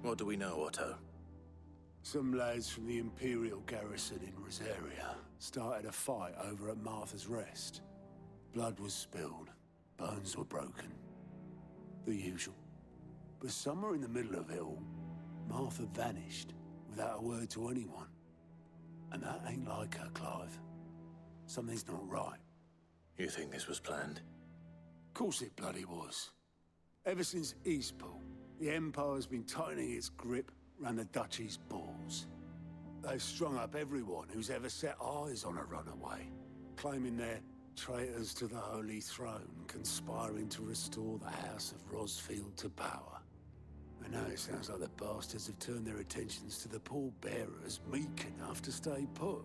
What do we know, Otto? Some lads from the Imperial garrison in Rosaria started a fight over at Martha's Rest. Blood was spilled, bones were broken. The usual. But somewhere in the middle of it all, Martha vanished without a word to anyone. And that ain't like her, Clive. Something's not right. You think this was planned? Of course it bloody was. Ever since Eastpool, the Empire's been tightening its grip round the Duchy's balls. They've strung up everyone who's ever set eyes on a runaway, claiming they're traitors to the Holy Throne, conspiring to restore the House of Rosfield to power. And now it sounds like the bastards have turned their attentions to the pallbearers meek enough to stay put.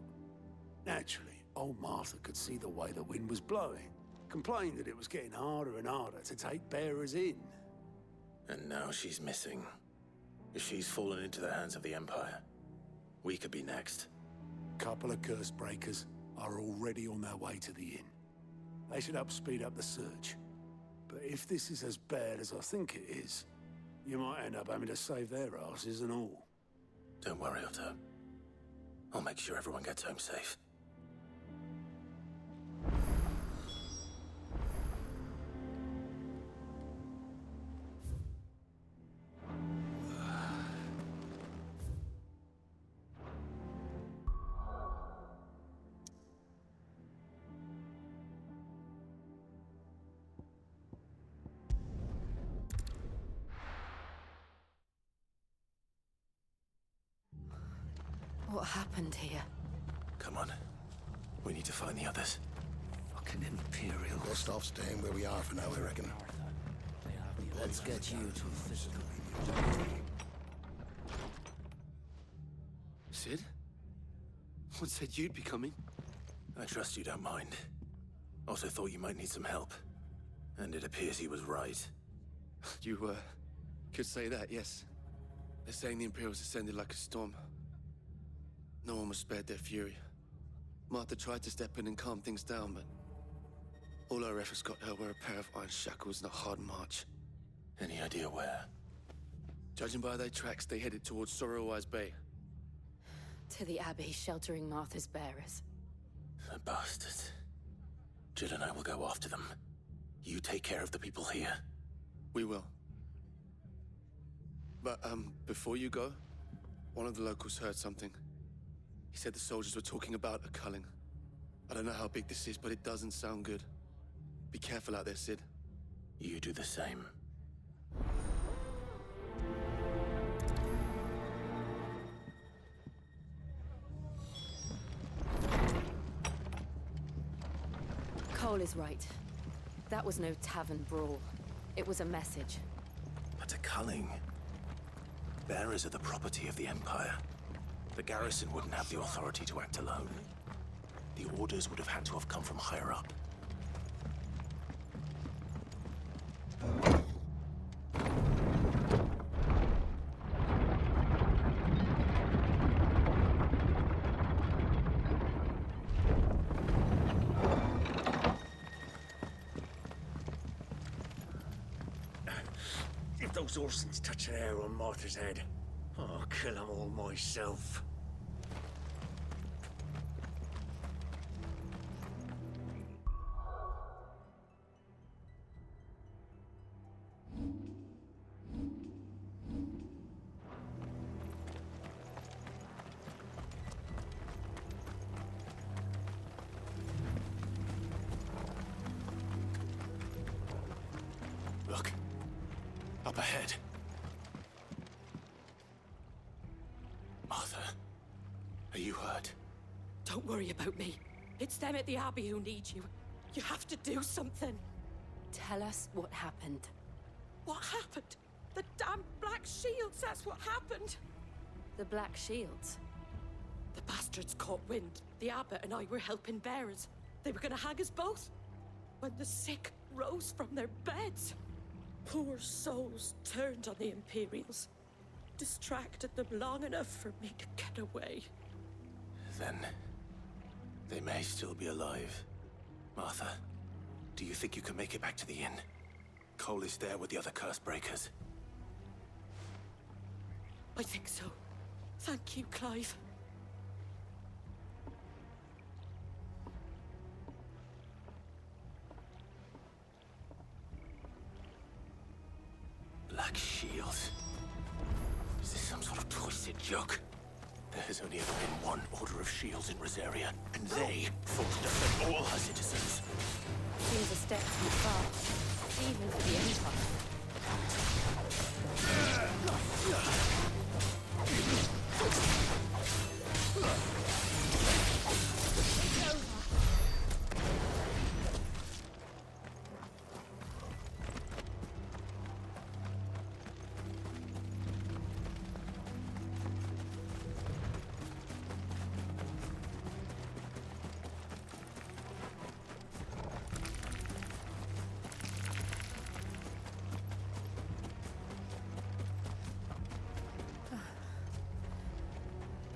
Naturally, old Martha could see the way the wind was blowing, complained that it was getting harder and harder to take bearers in. And now she's missing. If she's fallen into the hands of the Empire, we could be next. Couple of curse breakers are already on their way to the inn. They should help speed up the search. But if this is as bad as I think it is, you might end up having to save their asses and all. Don't worry, Otto. I'll make sure everyone gets home safe. What happened here? Come on. We need to find the others. Fucking Imperial. Best off staying where we are for now, I reckon. Let's get you to a physical. Sid? What said you'd be coming? I trust you don't mind. Also thought you might need some help. And it appears he was right. You, could say that, yes. They're saying the Imperials ascended like a storm. No one was spared their fury. Martha tried to step in and calm things down, but all our efforts got her were a pair of iron shackles and a hard march. Any idea where? Judging by their tracks, they headed towards Sorrowwise Bay. To the Abbey sheltering Martha's bearers. The bastards. Jill and I will go after them. You take care of the people here. We will. But, before you go, one of the locals heard something. He said the soldiers were talking about a culling. I don't know how big this is, but it doesn't sound good. Be careful out there, Sid. You do the same. Cole is right. That was no tavern brawl. It was a message. But a culling. Bearers are the property of the Empire. The garrison wouldn't have the authority to act alone. The orders would have had to have come from higher up. If those Orsons touch an hair on Martha's head, I'll kill them all myself. Look. Up ahead. Martha, are you hurt? Don't worry about me. It's them at the Abbey who need you. You have to do something. Tell us what happened. What happened? The damn Black Shields, that's what happened. The Black Shields? The bastards caught wind. The abbot and I were helping bearers. They were gonna hang us both. When the sick rose from their beds, poor souls turned on the Imperials. Distracted them long enough for me to get away. Then, they may still be alive. Martha, do you think you can make it back to the inn? Cole is there with the other curse breakers. I think so. Thank you, Clive. Black shields. Is this some sort of twisted joke? There has only ever been one Order of Shields in Rosaria, and they fought to defend all her citizens. Seems a step too far, even for the Empire.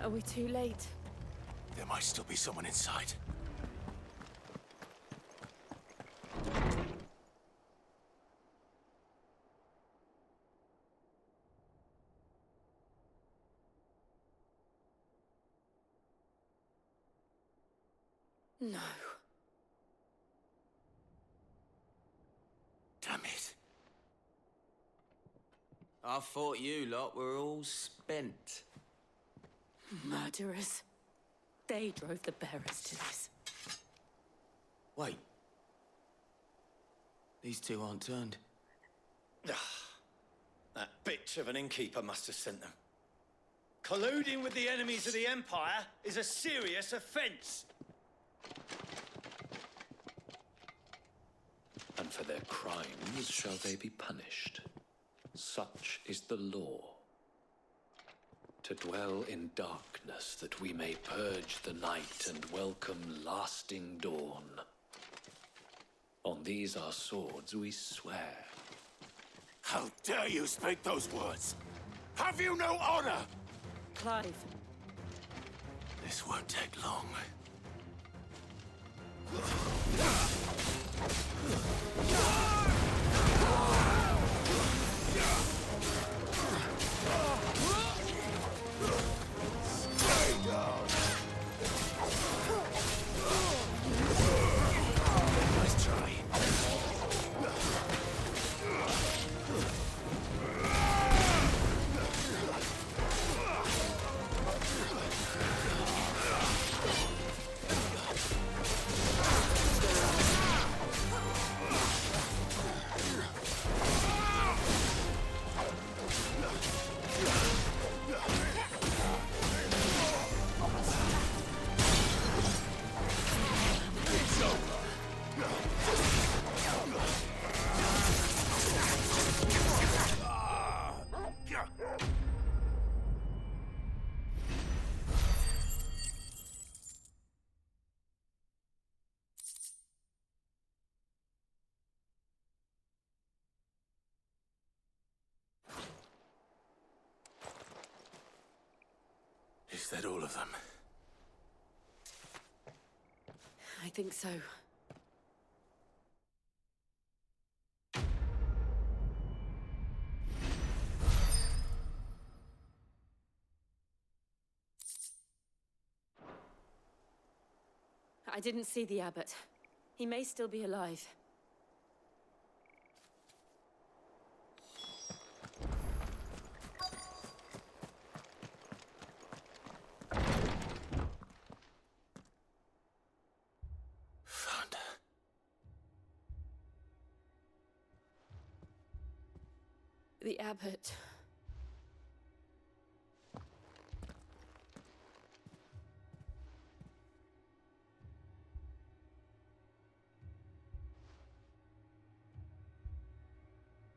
Are we too late? There might still be someone inside. No. Damn it. I thought you lot were all spent. Murderers. They drove the bearers to this. Wait. These two aren't turned. That bitch of an innkeeper must have sent them. Colluding with the enemies of the Empire is a serious offense. And for their crimes shall they be punished. Such is the law. To dwell in darkness that we may purge the night and welcome lasting dawn. On these our swords we swear. How dare you speak those words? Have you no honor? Clive. This won't take long. Nice try. Is that all of them? I think so. I didn't see the abbot. He may still be alive. Found her. The abbot.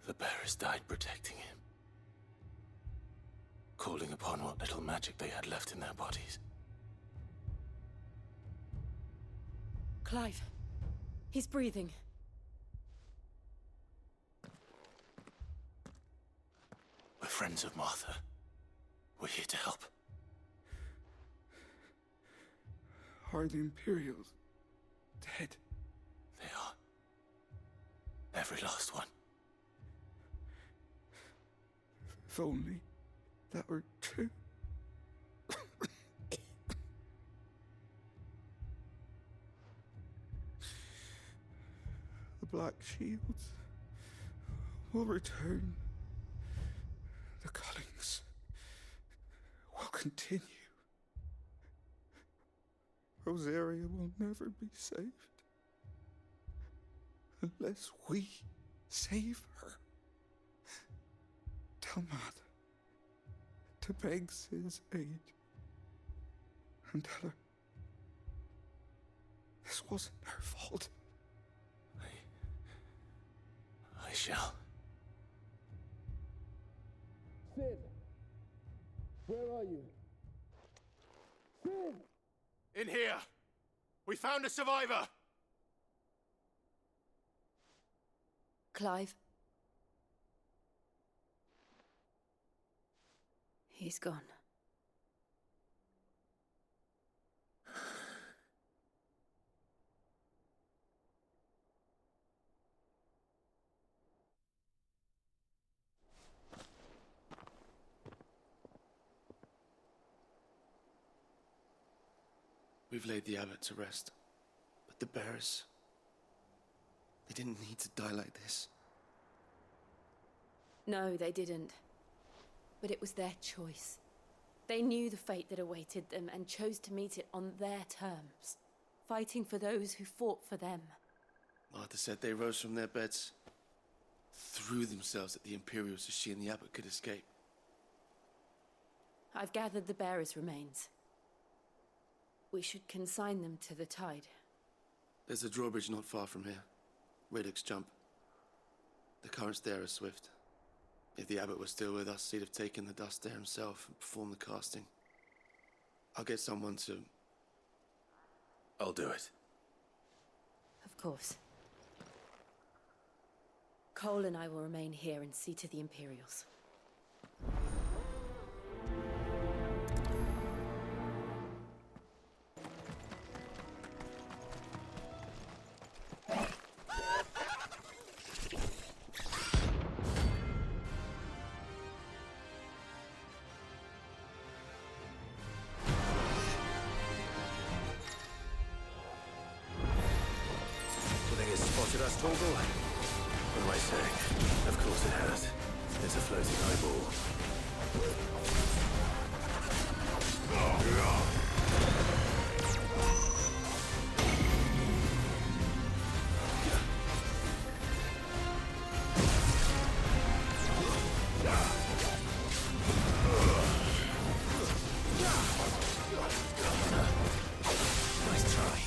The bearers died protecting him. Calling upon what little magic they had left in their bodies. Clive. He's breathing. We're friends of Martha. We're here to help. Are the Imperials dead? They are. Every last one. If only that were true. The Black Shields will return. The Cullings will continue. Rosaria will never be saved unless we save her. Tell Matt to beg Sid's aid and tell her this wasn't her fault. I shall. Sid! Where are you? Sid! In here! We found a survivor! Clive. He's gone. We've laid the abbot to rest. But the bearers... they didn't need to die like this. No, they didn't. But it was their choice. They knew the fate that awaited them and chose to meet it on their terms, fighting for those who fought for them. Martha said they rose from their beds, threw themselves at the Imperials so she and the abbot could escape. I've gathered the bearers' remains. We should consign them to the tide. There's a drawbridge not far from here. Radix jump. The currents there are swift. If the abbot was still with us, he'd have taken the dust there himself and performed the casting. I'll get someone to... I'll do it. Of course. Cole and I will remain here and see to the Imperials. Spotted us, Torgal? What am I saying? Of course it has. It's a floating eyeball. Nice try.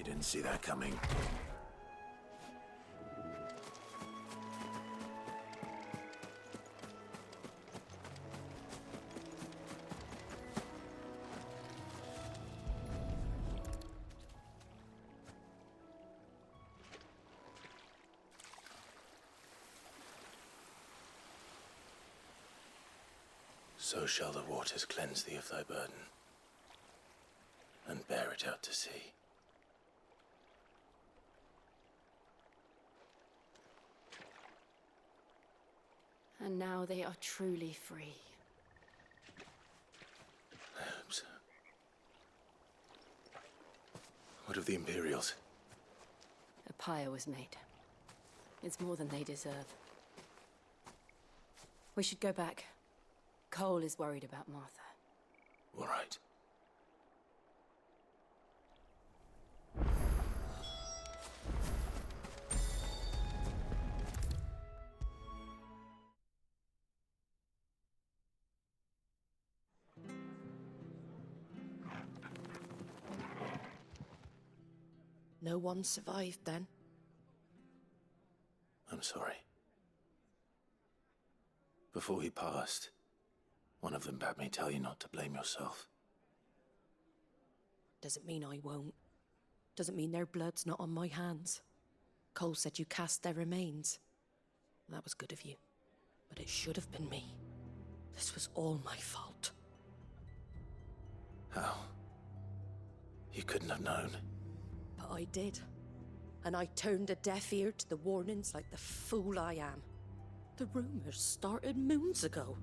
Didn't see that coming. So shall the waters cleanse thee of thy burden, and bear it out to sea. And now they are truly free. I hope so. What of the Imperials? A pyre was made. It's more than they deserve. We should go back. Cole is worried about Martha. All right. No one survived then? I'm sorry. Before he passed, one of them bade me tell you not to blame yourself. Doesn't mean I won't. Doesn't mean their blood's not on my hands. Cole said you cast their remains. That was good of you. But it should have been me. This was all my fault. How? You couldn't have known. But I did. And I turned a deaf ear to the warnings like the fool I am. The rumors started moons ago.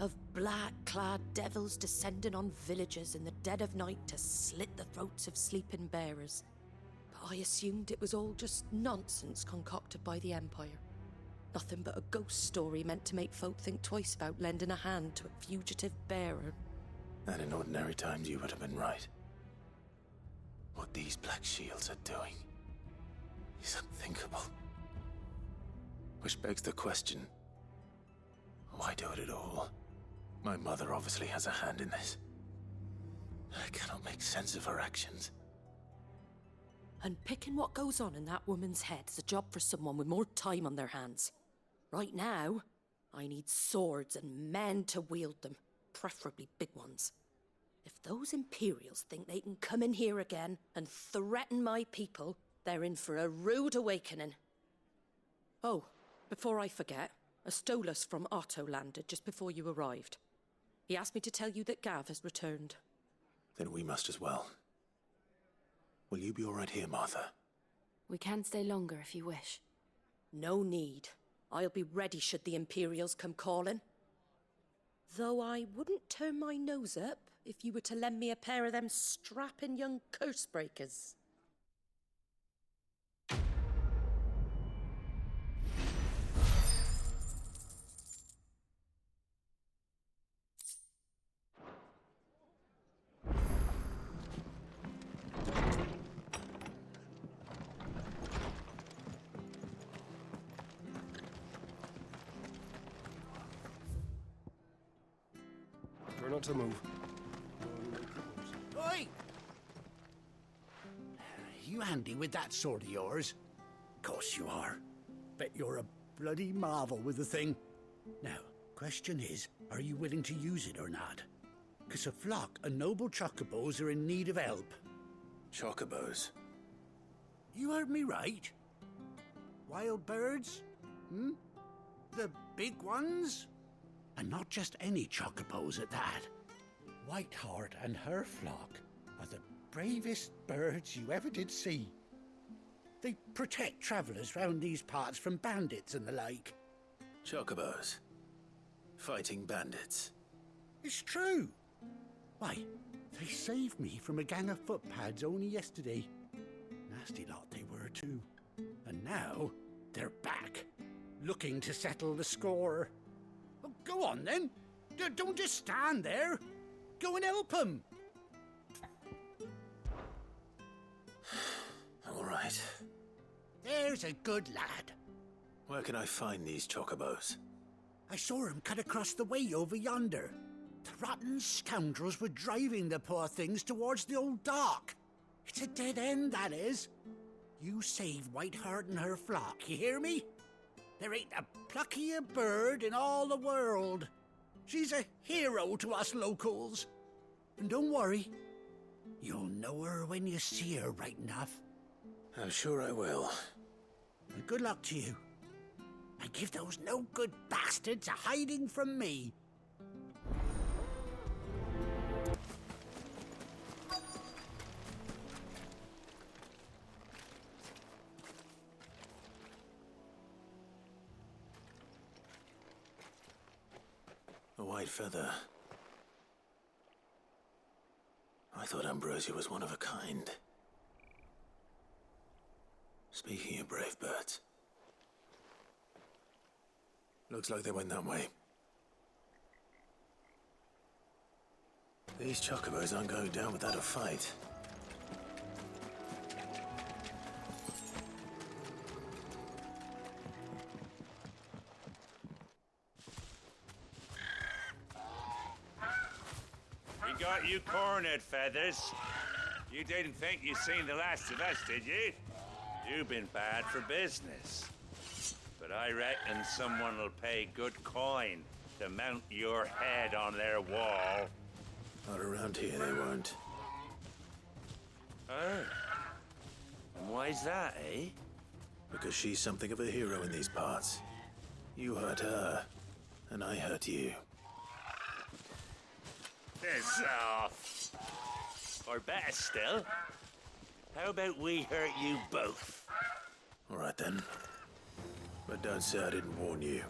Of black-clad devils descending on villages in the dead of night to slit the throats of sleeping bearers. But I assumed it was all just nonsense concocted by the Empire. Nothing but a ghost story meant to make folk think twice about lending a hand to a fugitive bearer. And in ordinary times you would have been right. What these Black Shields are doing is unthinkable. Which begs the question, why do it at all? My mother obviously has a hand in this. I cannot make sense of her actions. And picking what goes on in that woman's head is a job for someone with more time on their hands. Right now, I need swords and men to wield them, preferably big ones. If those Imperials think they can come in here again and threaten my people, they're in for a rude awakening. Oh, before I forget, a Stolas from Otto landed just before you arrived. He asked me to tell you that Gav has returned. Then we must as well. Will you be all right here, Martha? We can stay longer if you wish. No need. I'll be ready should the Imperials come calling. Though I wouldn't turn my nose up if you were to lend me a pair of them strapping young curse-breakers. Try not to move. Oi! You handy with that sword of yours? Course you are. Bet you're a bloody marvel with the thing. Now, question is, are you willing to use it or not? 'Cause a flock of noble chocobos are in need of help. Chocobos? You heard me right. Wild birds? Hmm? The big ones? And not just any chocobos at that. Whiteheart and her flock are the bravest birds you ever did see. They protect travellers round these parts from bandits and the like. Chocobos. Fighting bandits. It's true. Why, they saved me from a gang of footpads only yesterday. Nasty lot they were too. And now they're back, looking to settle the score. Well, go on then. Don't just stand there. Go and help them. All right. There's a good lad. Where can I find these chocobos? I saw him cut across the way over yonder. The rotten scoundrels were driving the poor things towards the old dock. It's a dead end, that is. You saved Whiteheart and her flock, you hear me? There ain't a pluckier bird in all the world. She's a hero to us locals. And don't worry, you'll know her when you see her right enough. I'm sure I will. And good luck to you. And give those no-good bastards a hiding from me. A white feather. I thought Ambrosia was one of a kind. Speaking of brave birds, looks like they went that way. These chocobos aren't going down without a fight. We got you cornered, Feathers. You didn't think you'd seen the last of us, did you? You've been bad for business. But I reckon someone will pay good coin to mount your head on their wall. Not around here, they won't. Oh. And why's that, eh? Because she's something of a hero in these parts. You hurt her, and I hurt you. Piss off. Or better still, how about we hurt you both? All right then. But don't say I didn't warn you.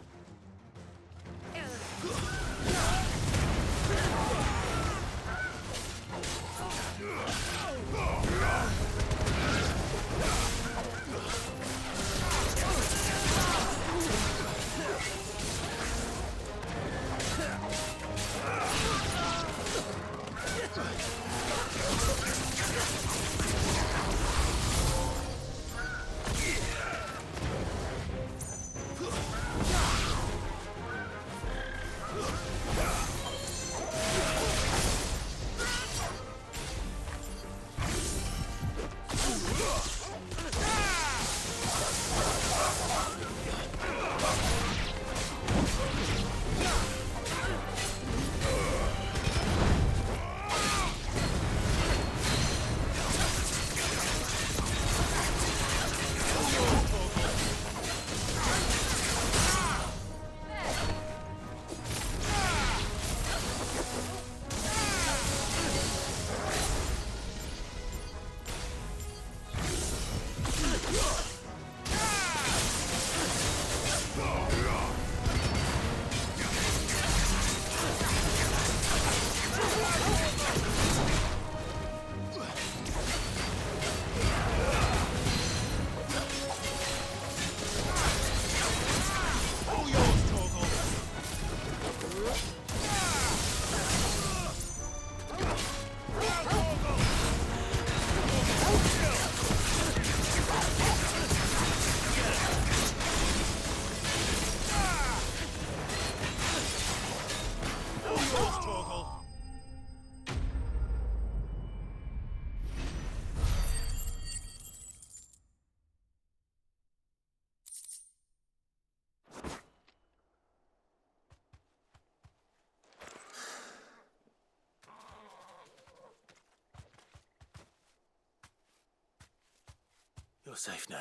You're safe now.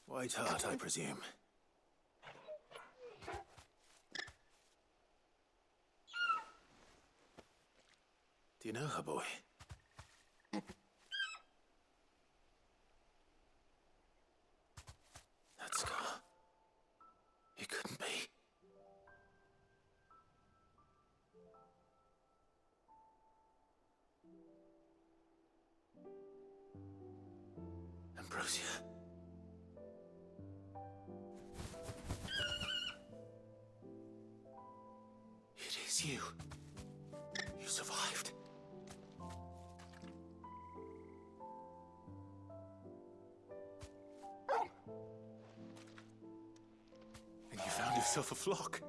Whiteheart, I presume. Do you know her, boy? That scar. It couldn't be. Ambrosia. It is you. You survived. And you found yourself a flock.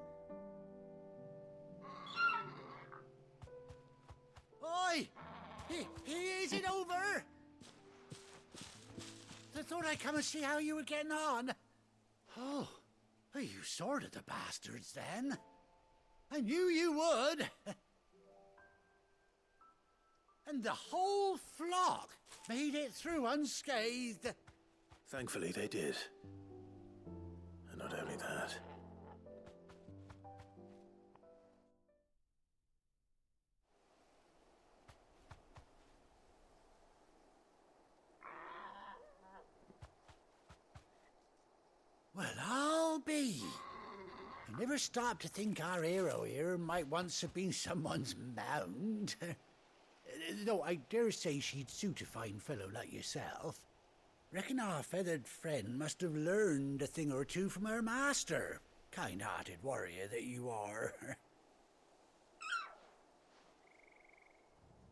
Oi! Is it over? I thought I'd come and see how you were getting on. Oh, you sorted the bastards then. I knew you would. And the whole flock made it through unscathed. Thankfully, they did. And not only that. Well, I'll be. I never stopped to think our hero here might once have been someone's mount. Though I dare say she'd suit a fine fellow like yourself. Reckon our feathered friend must have learned a thing or two from her master. Kind-hearted warrior that you are.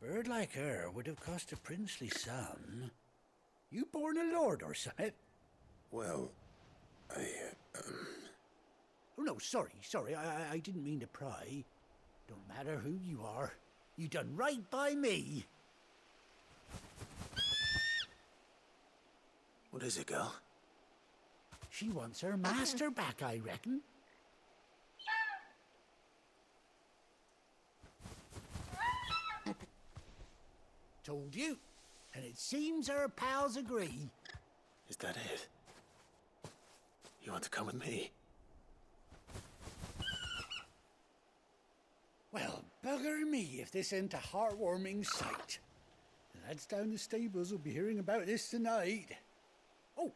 Bird like her would have cost a princely sum. You born a lord or something? Well, Oh, no, sorry. I didn't mean to pry. Don't matter who you are. You done right by me. What is it, girl? She wants her master back, I reckon. Told you. And it seems her pals agree. Is that it? You want to come with me? Well, bugger me if this ain't a heartwarming sight. The lads down the stables will be hearing about this tonight. Oh,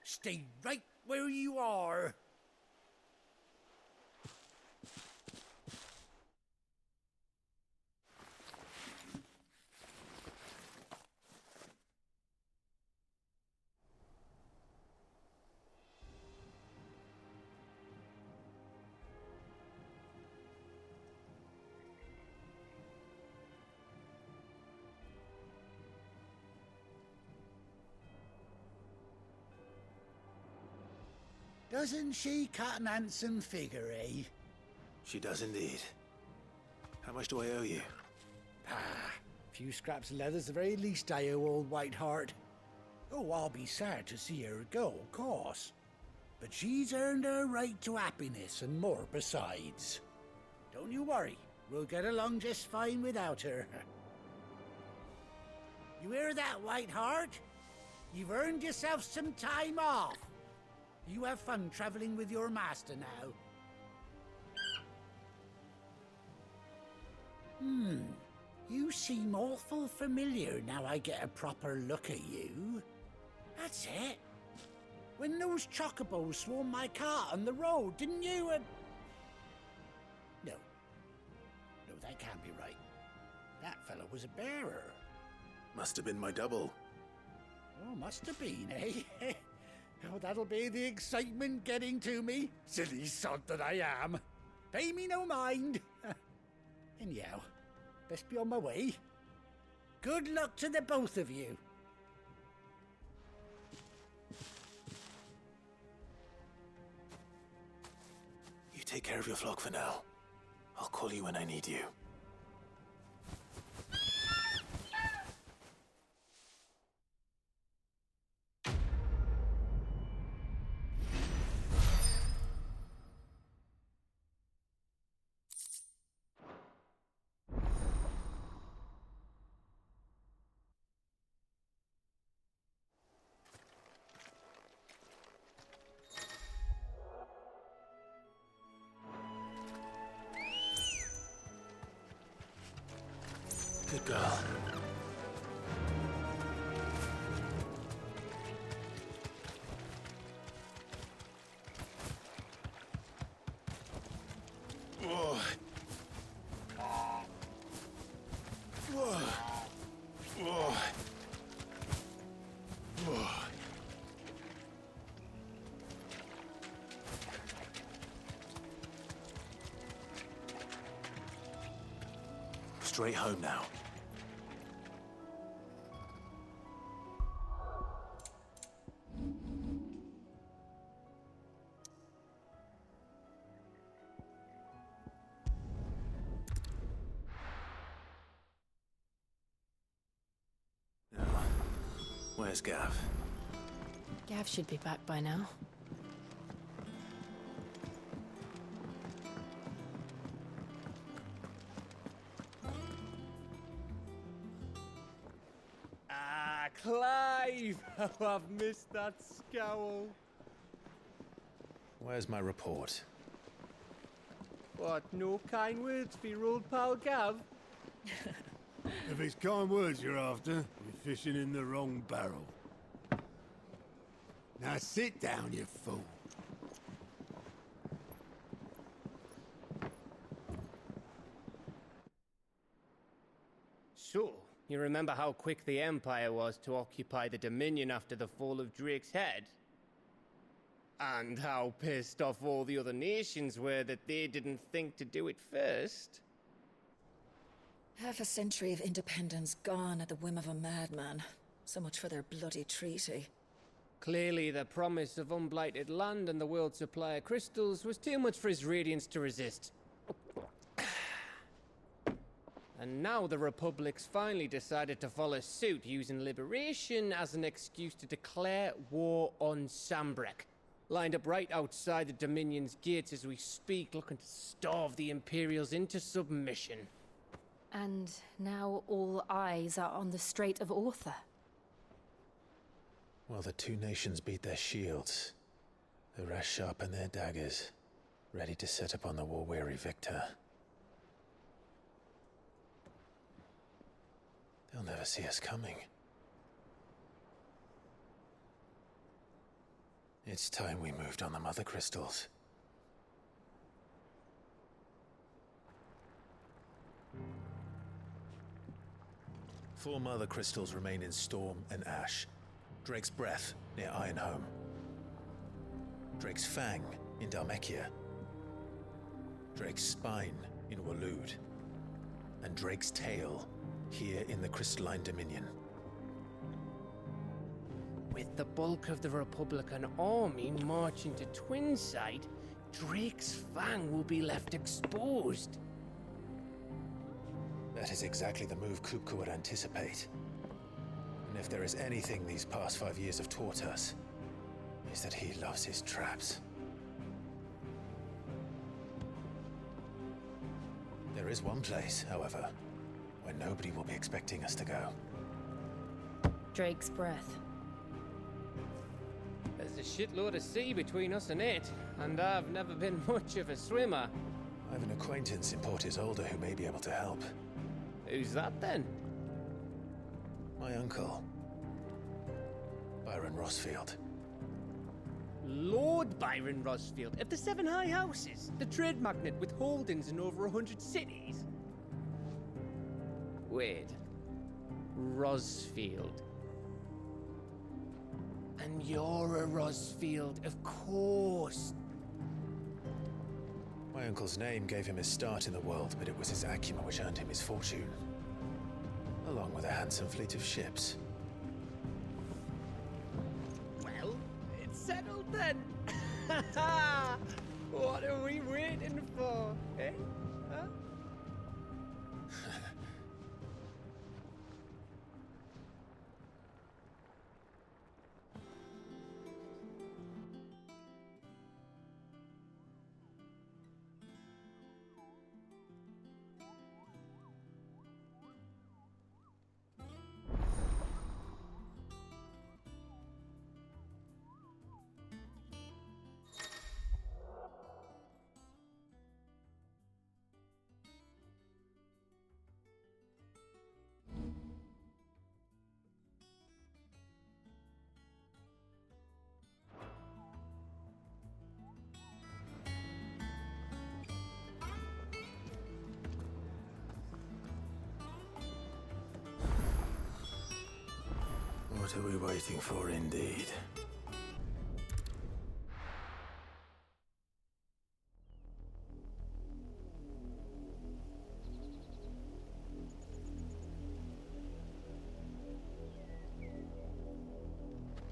stay right where you are. Doesn't she cut an handsome figure, eh? She does indeed. How much do I owe you? A few scraps of leather's the very least I owe old Whiteheart. Oh, I'll be sad to see her go, of course. But she's earned her right to happiness and more besides. Don't you worry, we'll get along just fine without her. You hear that, Whiteheart? You've earned yourself some time off. You have fun traveling with your master now. You seem awful familiar now I get a proper look at you. That's it. When those chocobos swarmed my cart on the road, didn't you? No, that can't be right. That fellow was a bearer. Must have been my double. Oh, must have been, eh? Oh, that'll be the excitement getting to me. Silly sod that I am. Pay me no mind. Anyhow, best be on my way. Good luck to the both of you. You take care of your flock for now. I'll call you when I need you. Good girl. Whoa. Whoa. Whoa. Whoa. Straight home now. Where's Gav? Gav should be back by now. Ah, Clive! Oh, I've missed that scowl. Where's my report? What, no kind words for your old pal Gav? If it's kind words you're after, you're fishing in the wrong barrel. Now sit down, you fool. So, you remember how quick the Empire was to occupy the Dominion after the fall of Drake's head? And how pissed off all the other nations were that they didn't think to do it first? Half a century of independence gone at the whim of a madman. So much for their bloody treaty. Clearly, the promise of unblighted land and the world's supply of crystals was too much for his radiance to resist. And now the Republic's finally decided to follow suit, using liberation as an excuse to declare war on Sambrek. Lined up right outside the Dominion's gates as we speak, looking to starve the Imperials into submission. And now all eyes are on the Strait of Author. Well, the two nations beat their shields. The rest sharpen their daggers, ready to set upon the war-weary victor. They'll never see us coming. It's time we moved on the Mother Crystals. Four Mother Crystals remain in Storm and Ash. Drake's Breath near Ironhome. Drake's Fang in Dhalmekia. Drake's Spine in Waloed. And Drake's Tail here in the Crystalline Dominion. With the bulk of the Republican army marching to Twinside, Drake's Fang will be left exposed. That is exactly the move Kupka would anticipate. And if there is anything these past 5 years have taught us, is that he loves his traps. There is one place, however, where nobody will be expecting us to go. Drake's Breath. There's a shitload of sea between us and it, and I've never been much of a swimmer. I have an acquaintance in Port Isolde who may be able to help. Who's that then? My uncle, Byron Rossfield. Lord Byron Rossfield of the Seven High Houses, the trade magnate with holdings in over 100 cities. Wait, Rossfield. And you're a Rossfield, of course. My uncle's name gave him his start in the world, but it was his acumen which earned him his fortune. Along with a handsome fleet of ships. Well, it's settled then. What are we waiting for, eh? Huh? What are we waiting for, indeed?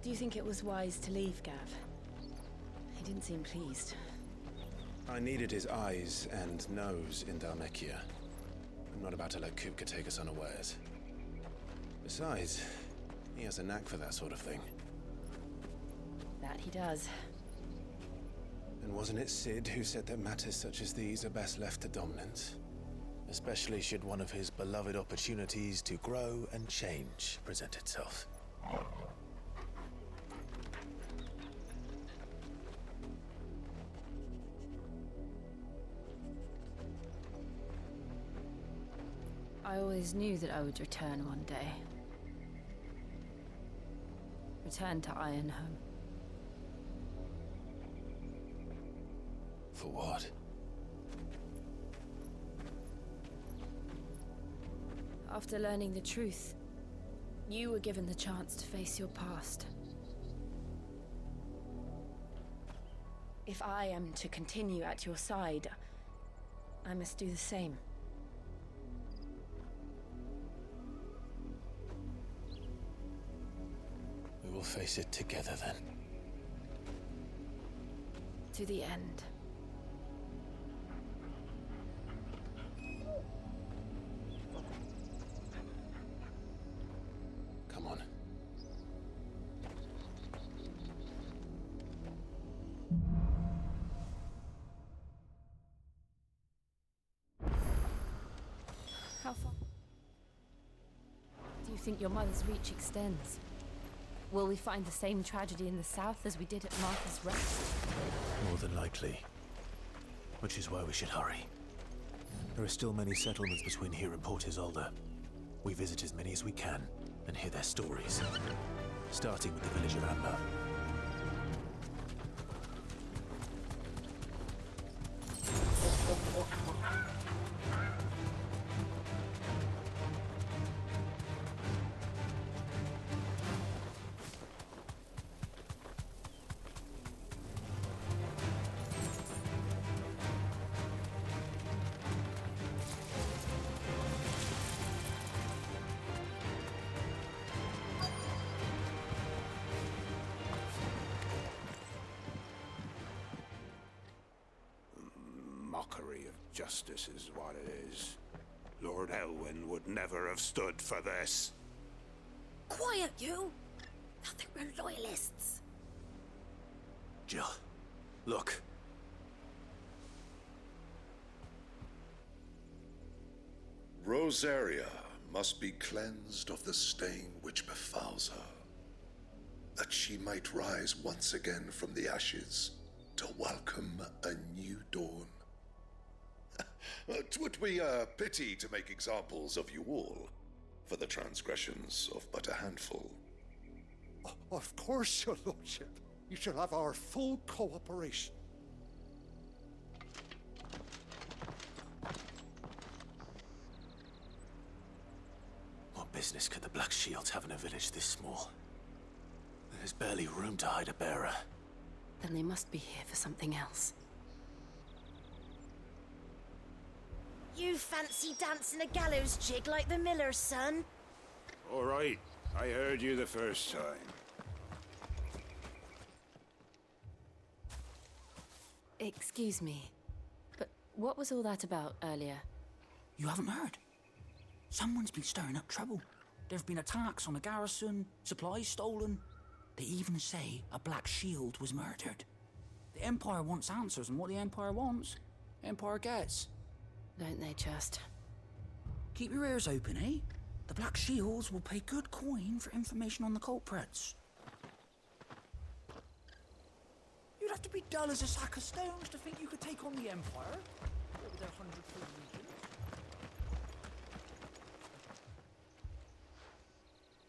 Do you think it was wise to leave, Gav? He didn't seem pleased. I needed his eyes and nose in Dhalmekia. I'm not about to let Kupka take us unawares. Besides, He has a knack for that sort of thing. That he does. And wasn't it Sid who said that matters such as these are best left to dominance? Especially should one of his beloved opportunities to grow and change present itself. I always knew that I would return one day. Return to Ironhome. For what? After learning the truth, you were given the chance to face your past. If I am to continue at your side, I must do the same. We will face it together then. To the end. Come on. How far do you think your mother's reach extends? Will we find the same tragedy in the south as we did at Martha's Rest? More than likely. Which is why we should hurry. There are still many settlements between here and Port Isolde. We visit as many as we can and hear their stories. Starting with the village of Amber. Mockery of justice is what it is. Lord Elwyn would never have stood for this. Quiet, you! Nothing we're loyalists. Jill, look. Rosaria must be cleansed of the stain which befouls her, that she might rise once again from the ashes to welcome a new dawn. 'Twould be a pity to make examples of you all, for the transgressions of but a handful. Of course, your lordship. You shall have our full cooperation. What business could the Black Shields have in a village this small? There's barely room to hide a bearer. Then they must be here for something else. You fancy dancing a gallows jig like the miller's son? All right, I heard you the first time. Excuse me, but what was all that about earlier? You haven't heard? Someone's been stirring up trouble. There've been attacks on the garrison, supplies stolen. They even say a Black Shield was murdered. The Empire wants answers, and what the Empire wants, Empire gets. Don't they just? Keep your ears open, eh? The Black Shields will pay good coin for information on the culprits. You'd have to be dull as a sack of stones to think you could take on the Empire. What with their 100-foot legion.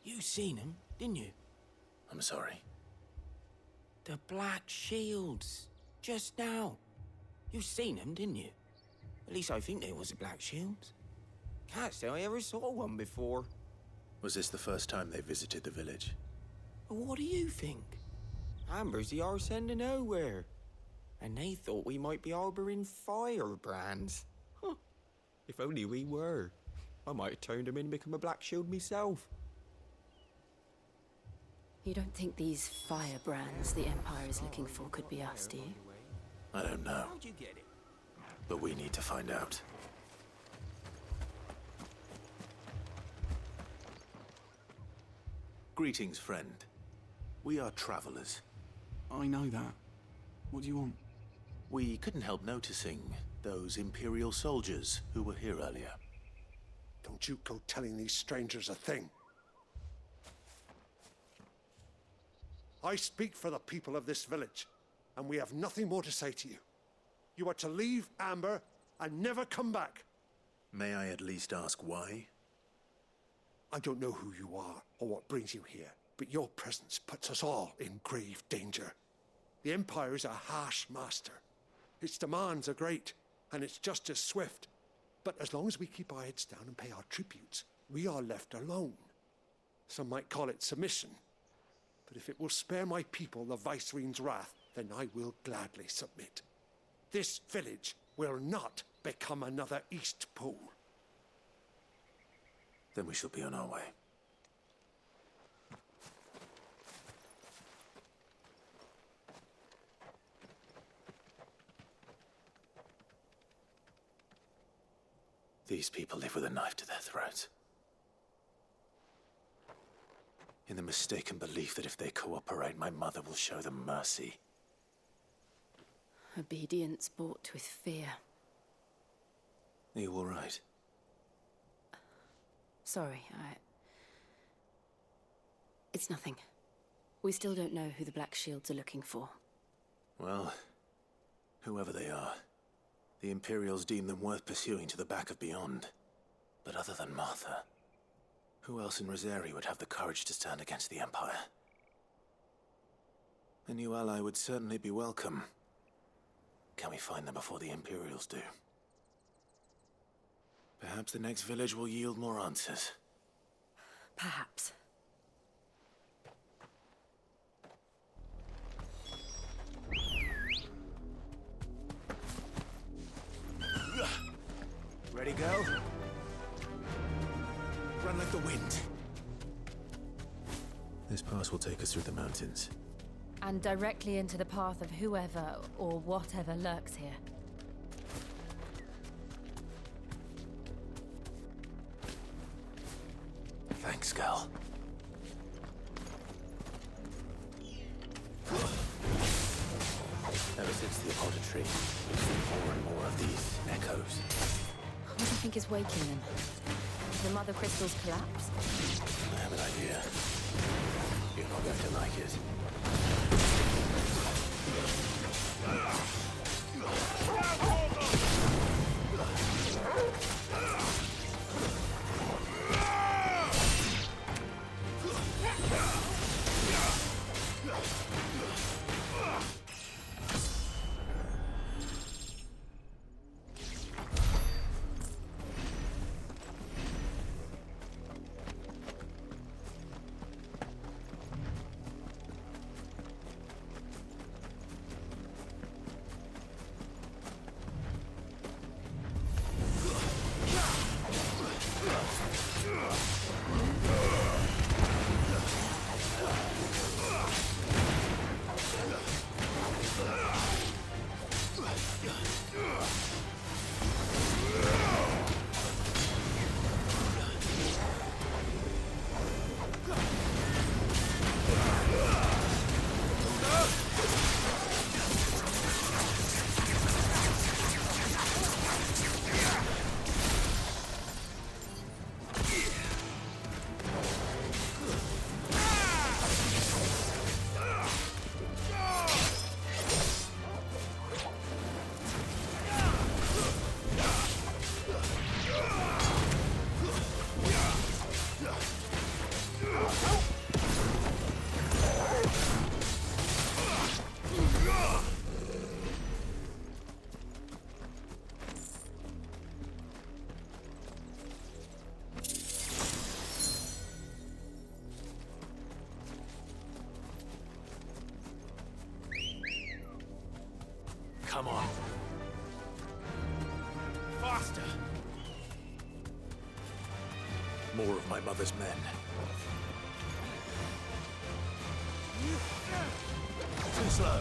You seen him, didn't you? I'm sorry. The Black Shields. Just now. You seen them, didn't you? At least I think there was a Black Shield. Can't say I ever saw one before. Was this the first time they visited the village? But what do you think? Amber's the arse end of nowhere. And they thought we might be harbouring firebrands. Huh. If only we were. I might have turned them in and become a Black Shield myself. You don't think these firebrands the Empire is looking for could be us, do you? I don't know. How'd you get it? But we need to find out. Greetings, friend. We are travelers. I know that. What do you want? We couldn't help noticing those Imperial soldiers who were here earlier. Don't you go telling these strangers a thing. I speak for the people of this village, and we have nothing more to say to you. You are to leave Amber and never come back. May I at least ask why? I don't know who you are or what brings you here, but your presence puts us all in grave danger. The Empire is a harsh master. Its demands are great, and its justice swift. But as long as we keep our heads down and pay our tributes, we are left alone. Some might call it submission. But if it will spare my people the Viceroy's wrath, then I will gladly submit. This village will not become another East Pool. Then we shall be on our way. These people live with a knife to their throats. In the mistaken belief that if they cooperate, my mother will show them mercy. Obedience bought with fear. Are you all right? Sorry, It's nothing. We still don't know who the Black Shields are looking for. Well, whoever they are, the Imperials deem them worth pursuing to the back of beyond. But other than Martha, who else in Rosari would have the courage to stand against the Empire? A new ally would certainly be welcome. Can we find them before the Imperials do? Perhaps the next village will yield more answers. Perhaps. Ready, go? Run like the wind. This pass will take us through the mountains. And directly into the path of whoever or whatever lurks here. Thanks, girl. Ever since the apothecary, we've seen more and more of these echoes. What do you think is waking them? The mother crystal's collapse? I have an idea. You're not going to like it. Come on. Faster! More of my mother's men. Too slow.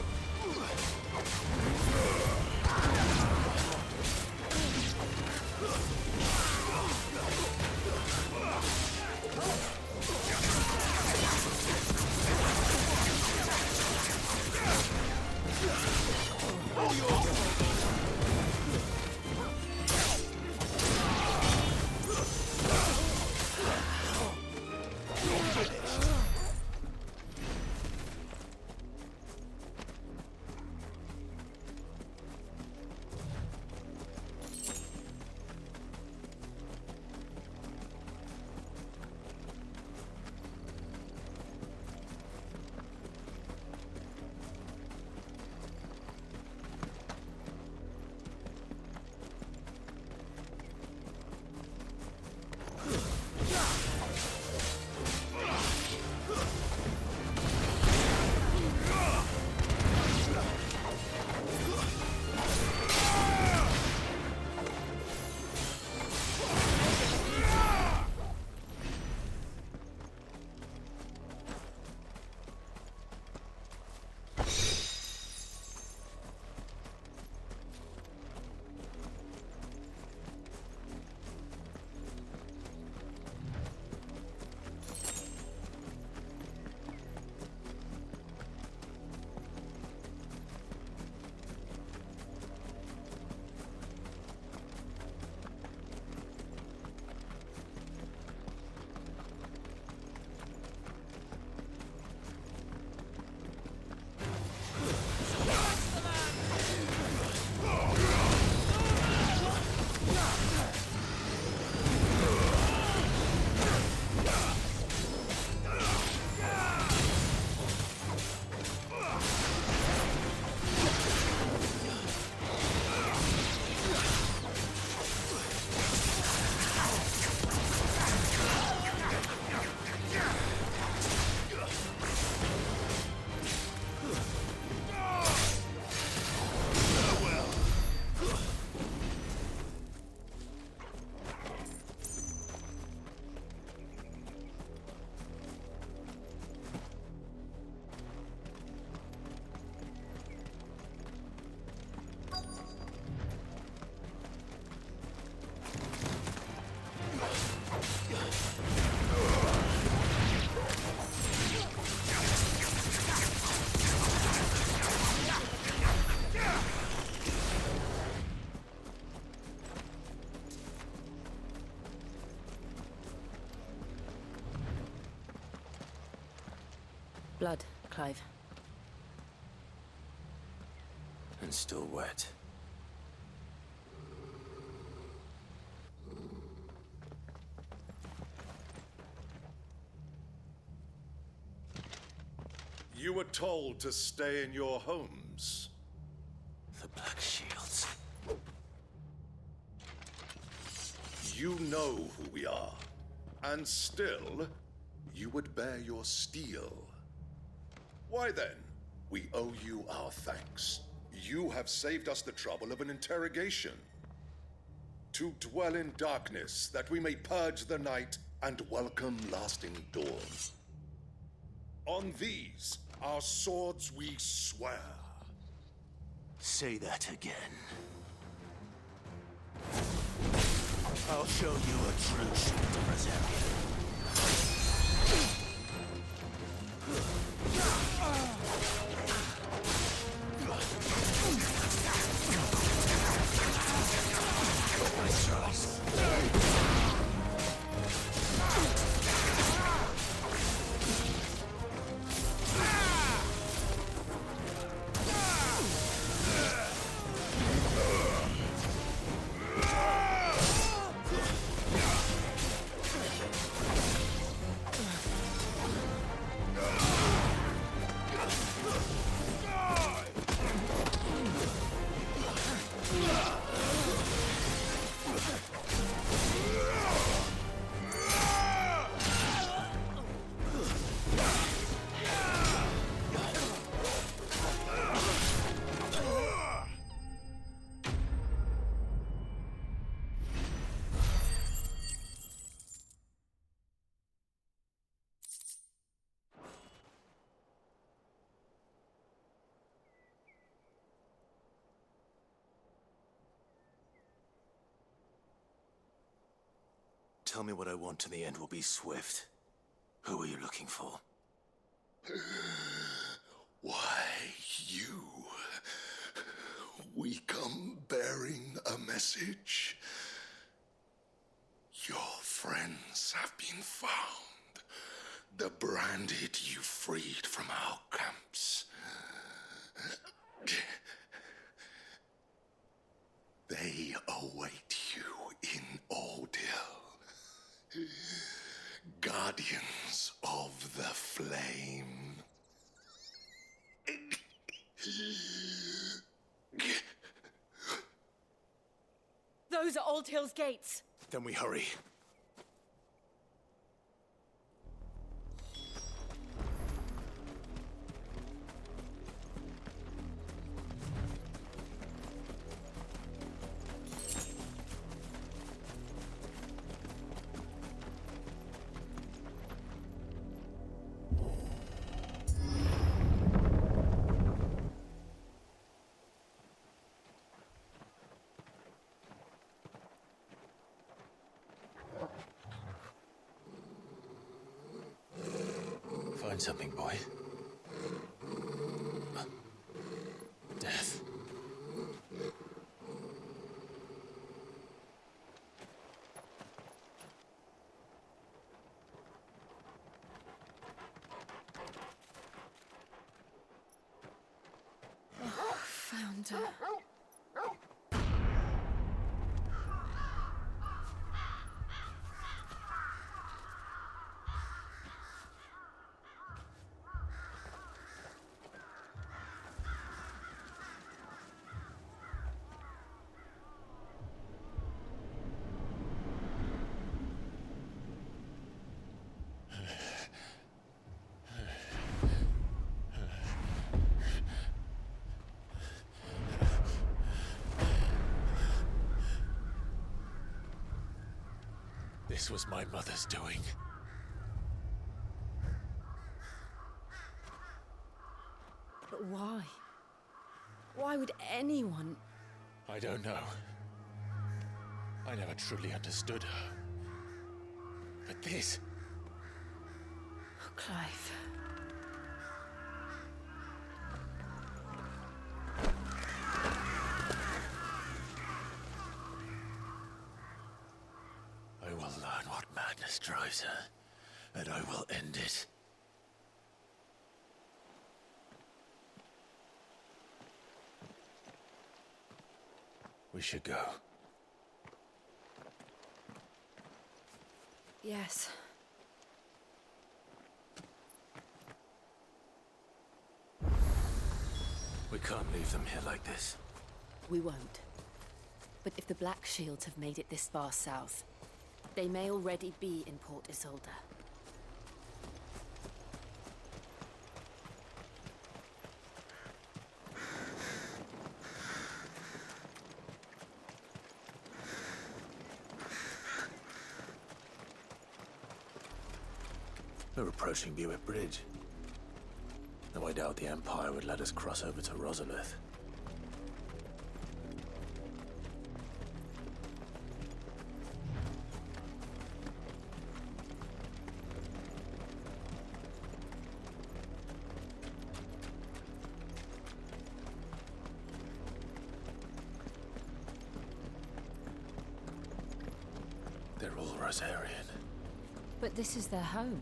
Blood, Clive. And still wet. You were told to stay in your homes. The Black Shields. You know who we are. And still, you would bear your steel. Why then? We owe you our thanks. You have saved us the trouble of an interrogation. To dwell in darkness, that we may purge the night and welcome lasting dawn. On these, our swords we swear. Say that again. I'll show you a true shield of Reservian. Tell me what I want and the end will be swift. Who are you looking for? Why, you? We come bearing a message. Your friends have been found. The branded you freed from our camps. They await you in Ordeal. Guardians of the Flame. Those are Old Hill's gates. Then we hurry. Find something, boy. Death. Found her. This was my mother's doing. But why? Why would anyone? I don't know. I never truly understood her. But this... Oh, Clive. I will learn what madness drives her, and I will end it. We should go. Yes. We can't leave them here like this. We won't. But if the Black Shields have made it this far south, they may already be in Port Isolde. We're approaching Buick Bridge. Though I doubt the Empire would let us cross over to Rosalith. They're all Rosarian. But this is their home.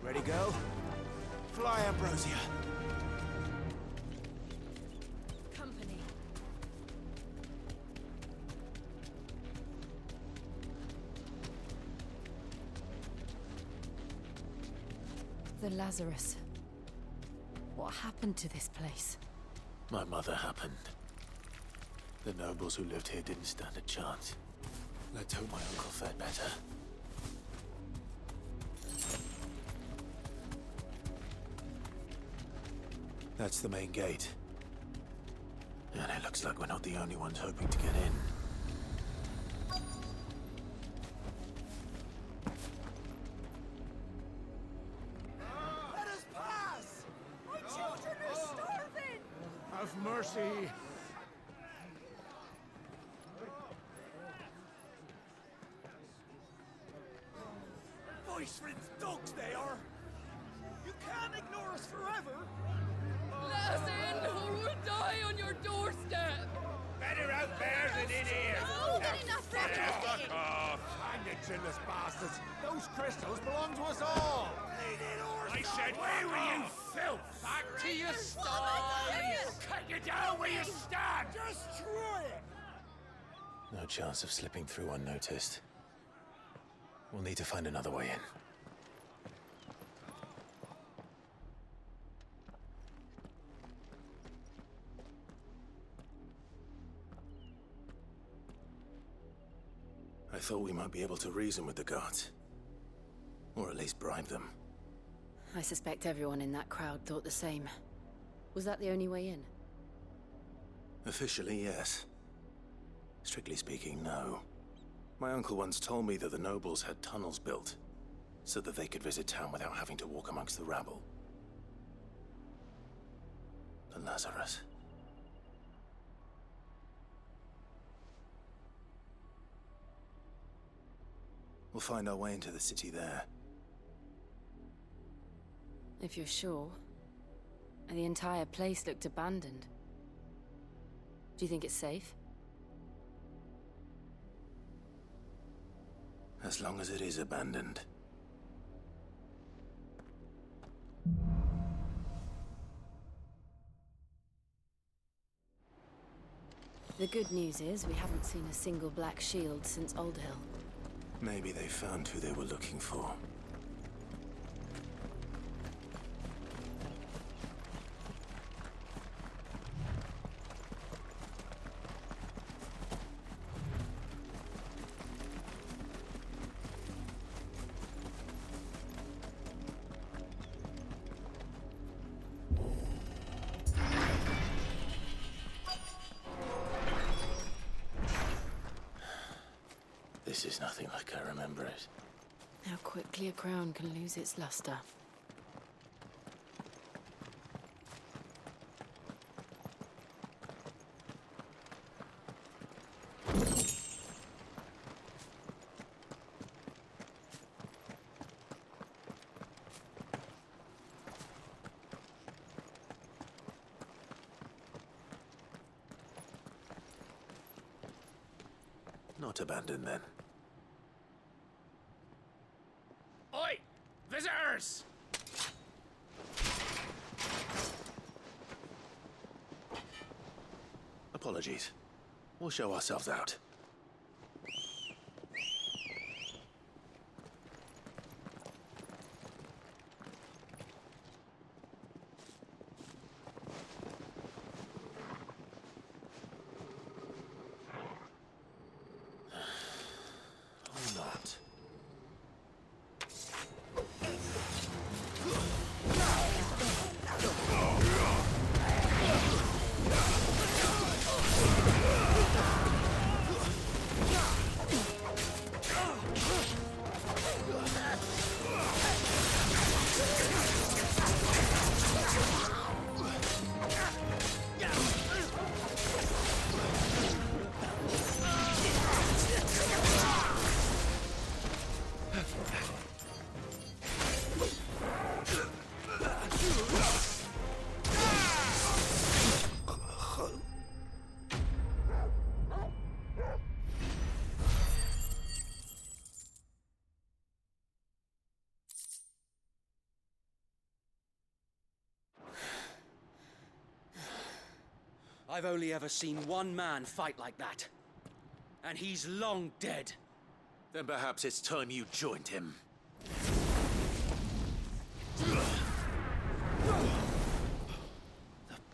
Ready, go? Fly, Ambrosia. Company. The Lazarus. What happened to this place? My mother happened. The nobles who lived here didn't stand a chance. Let's hope my uncle fared better. That's the main gate. And it looks like we're not the only ones hoping to get in. Let us pass! My children are starving! Have mercy! Voice-rinsed dogs they are! You can't ignore us forever! Let us in, or we'll die on your doorstep! Better out there than in here. Oh, good enough for Fuck off. Hang it, chinless bastards! Those crystals belong to us all! I said, where were you, filth? Back to your sties. Cut you down where you stand. Destroy it! No chance of slipping through unnoticed. We'll need to find another way in. I thought we might be able to reason with the guards. Or at least bribe them. I suspect everyone in that crowd thought the same. Was that the only way in? Officially, yes. Strictly speaking, no. My uncle once told me that the nobles had tunnels built, so that they could visit town without having to walk amongst the rabble. The Lazarus. We'll find our way into the city there. If you're sure. The entire place looked abandoned. Do you think it's safe? As long as it is abandoned. The good news is we haven't seen a single black shield since Old Hill. Maybe they found who they were looking for. This is nothing like I remember it. How quickly a crown can lose its luster. Not abandoned, then. Oi! Visitors! Apologies. We'll show ourselves out. Or not. I've only ever seen one man fight like that. And he's long dead. Then perhaps it's time you joined him. The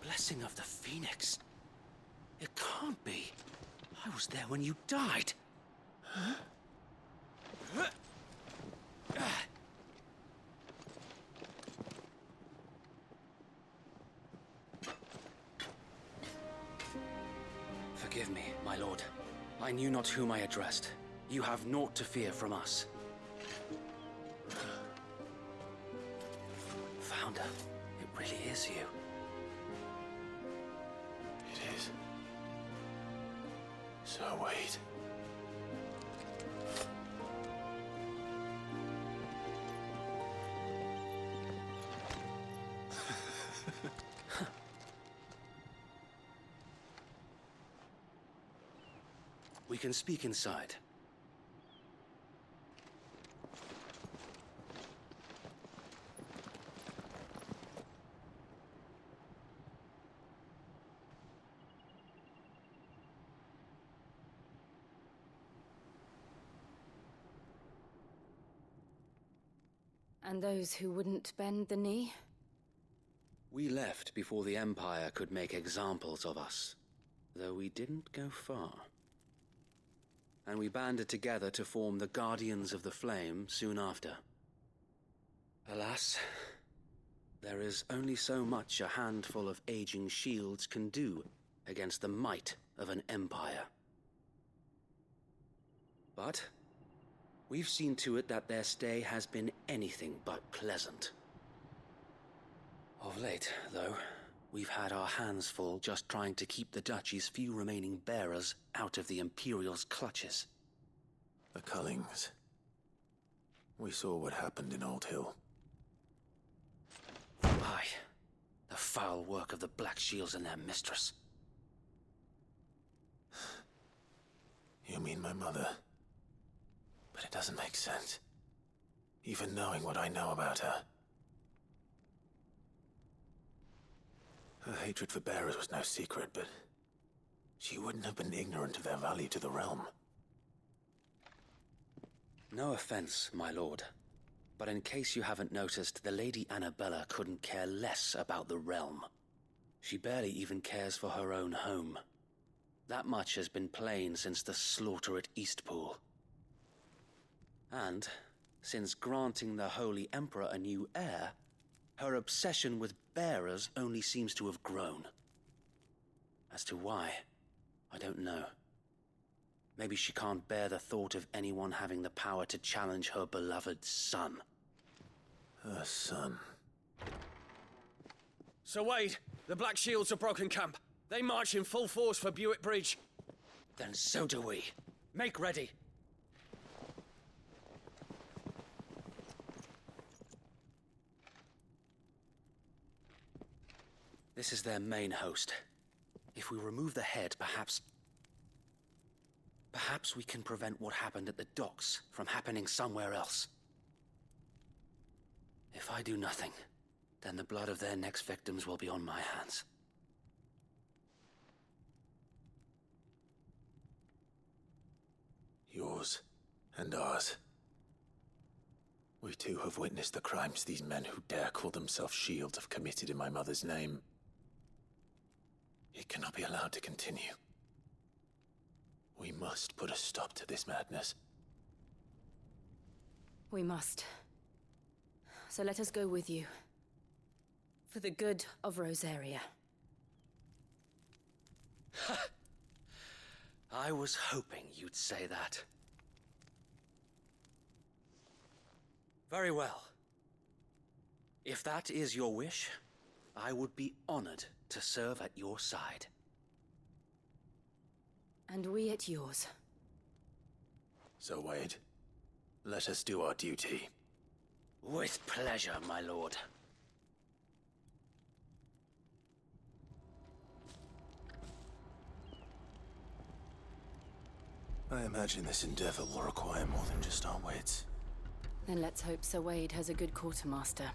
blessing of the Phoenix. It can't be. I was there when you died. Huh? Forgive me, my lord. I knew not whom I addressed. You have naught to fear from us. Founder, it really is you. It is. So wait. We can speak inside. And those who wouldn't bend the knee? We left before the Empire could make examples of us, though we didn't go far. And we banded together to form the Guardians of the Flame soon after. Alas, there is only so much a handful of aging shields can do against the might of an empire. But we've seen to it that their stay has been anything but pleasant. Of late, though, we've had our hands full just trying to keep the Duchy's few remaining bearers out of the Imperial's clutches. The Cullings. We saw what happened in Old Hill. Aye. The foul work of the Black Shields and their mistress. You mean my mother? But it doesn't make sense. Even knowing what I know about her. Her hatred for bearers was no secret, but she wouldn't have been ignorant of their value to the realm. No offense, my lord, but in case you haven't noticed, the Lady Annabella couldn't care less about the realm. She barely even cares for her own home. That much has been plain since the slaughter at Eastpool. And, since granting the Holy Emperor a new heir, her obsession with bearers only seems to have grown. As to why, I don't know. Maybe she can't bear the thought of anyone having the power to challenge her beloved son. Her son. Sir Wade, the Black Shields have broken camp. They march in full force for Buick Bridge. Then so do we. Make ready. This is their main host. If we remove the head, perhaps Perhaps we can prevent what happened at the docks from happening somewhere else. If I do nothing, then the blood of their next victims will be on my hands. Yours and ours. We too have witnessed the crimes these men who dare call themselves shields have committed in my mother's name. It cannot be allowed to continue. We must put a stop to this madness. We must. So let us go with you. For the good of Rosaria. I was hoping you'd say that. Very well. If that is your wish, I would be honored to serve at your side. And we at yours. So, Wade, let us do our duty. With pleasure, my lord. I imagine this endeavor will require more than just our wits. Then let's hope Sir Wade has a good quartermaster.